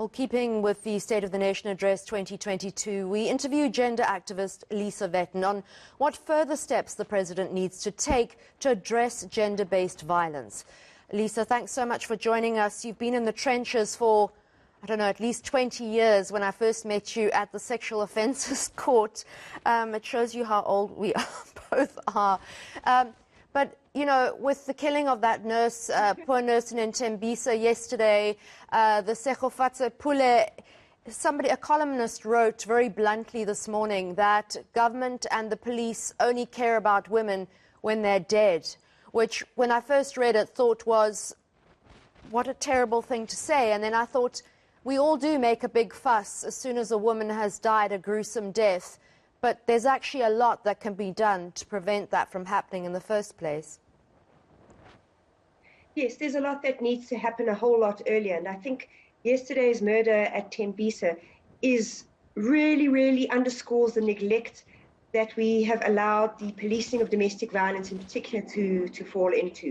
Well, keeping with the State of the Nation Address 2022, we interviewed gender activist Lisa Vetten on what further steps the President needs to take to address gender-based violence. Lisa, thanks so much for joining us. You've been in the trenches for, I don't know, at least 20 years. When I first met you at the Sexual Offences Court, it shows you how old we both are. But, you know, with the killing of that nurse, poor nurse in Tembisa yesterday, the Sekhofatse Pule, a columnist wrote very bluntly this morning that government and the police only care about women when they're dead, which, when I first read it, thought was, what a terrible thing to say. And then I thought, we all do make a big fuss as soon as a woman has died a gruesome death. But there's actually a lot that can be done to prevent that from happening in the first place. Yes, there's a lot that needs to happen a whole lot earlier. And I think yesterday's murder at Tembisa really underscores the neglect that we have allowed the policing of domestic violence in particular to fall into.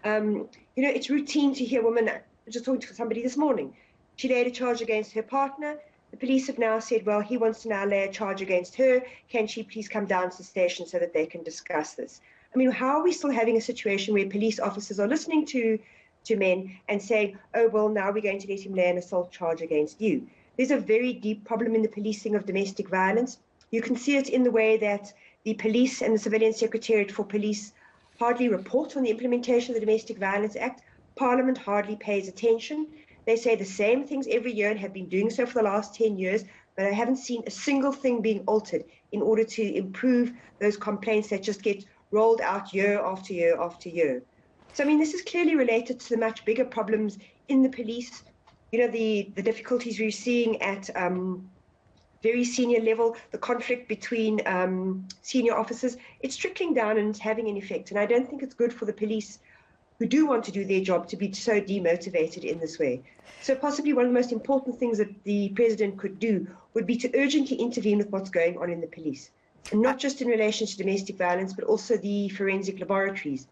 You know, it's routine to hear women, just talking to somebody this morning, she laid a charge against her partner. The police have now said, well, he wants to now lay a charge against her. Can she please come down to the station so that they can discuss this? I mean, how are we still having a situation where police officers are listening to men and saying, oh, well, now we're going to let him lay an assault charge against you? There's a very deep problem in the policing of domestic violence. You can see it in the way that the police and the Civilian Secretariat for Police hardly report on the implementation of the Domestic Violence Act. Parliament hardly pays attention. They say the same things every year and have been doing so for the last 10 years, but I haven't seen a single thing being altered in order to improve those complaints that just get rolled out year after year after year. So, I mean, this is clearly related to the much bigger problems in the police. You know, the difficulties we're seeing at very senior level, the conflict between senior officers, it's trickling down and it's having an effect. And I don't think it's good for the police who do want to do their job to be so demotivated in this way. So possibly one of the most important things that the President could do would be to urgently intervene with what's going on in the police, and not just in relation to domestic violence, but also the forensic laboratories.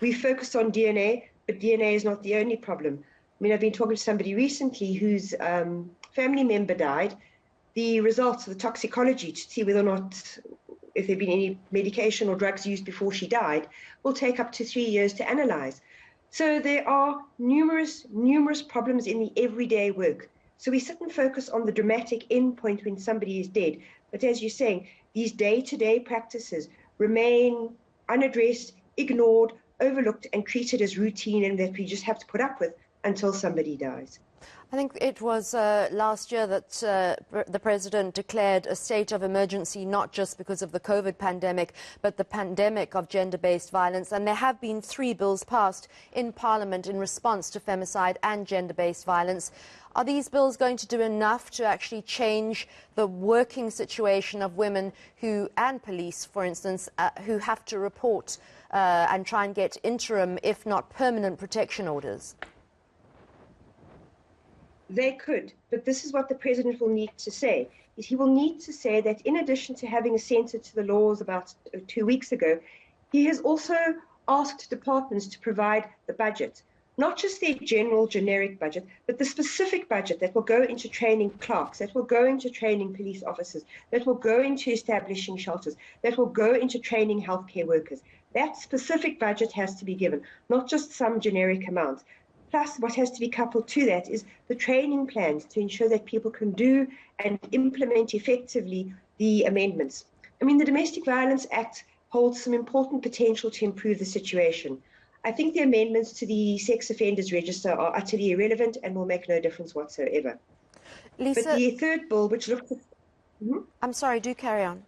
We focused on DNA, but DNA is not the only problem. I mean, I've been talking to somebody recently whose family member died. The results of the toxicology to see whether or not if there had been any medication or drugs used before she died, will take up to 3 years to analyze. So there are numerous problems in the everyday work. So we sit and focus on the dramatic end point when somebody is dead. But as you're saying, these day-to-day practices remain unaddressed, ignored, overlooked, and treated as routine, and that we just have to put up with until somebody dies. I think it was last year that the President declared a state of emergency, not just because of the COVID pandemic, but the pandemic of gender-based violence. And there have been 3 bills passed in Parliament in response to femicide and gender-based violence. Are these bills going to do enough to actually change the working situation of women who, and police, for instance, who have to report and try and get interim, if not permanent, protection orders? They could, but this is what the President will need to say. Is he will need to say that in addition to having assented to the laws about 2 weeks ago, he has also asked departments to provide the budget, not just their general generic budget, but the specific budget that will go into training clerks, that will go into training police officers, that will go into establishing shelters, that will go into training healthcare workers. That specific budget has to be given, not just some generic amount. Plus, what has to be coupled to that is the training plans to ensure that people can do and implement effectively the amendments. I mean, the Domestic Violence Act holds some important potential to improve the situation. I think the amendments to the Sex Offenders Register are utterly irrelevant and will make no difference whatsoever. Lisa, but the third bill, which looks at... I'm sorry, do carry on.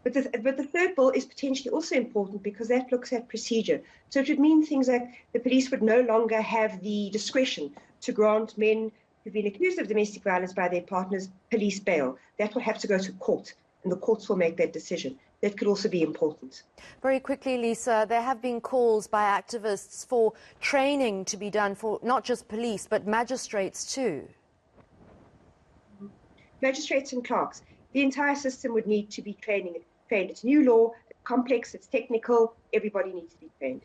But the third bill is potentially also important because that looks at procedure. So it would mean things like the police would no longer have the discretion to grant men who've been accused of domestic violence by their partners police bail. That will have to go to court, and the courts will make that decision. That could also be important. Very quickly, Lisa, there have been calls by activists for training to be done for not just police, but magistrates too. Magistrates and clerks. The entire system would need to be trained. It's new law, it's complex, it's technical, everybody needs to be trained.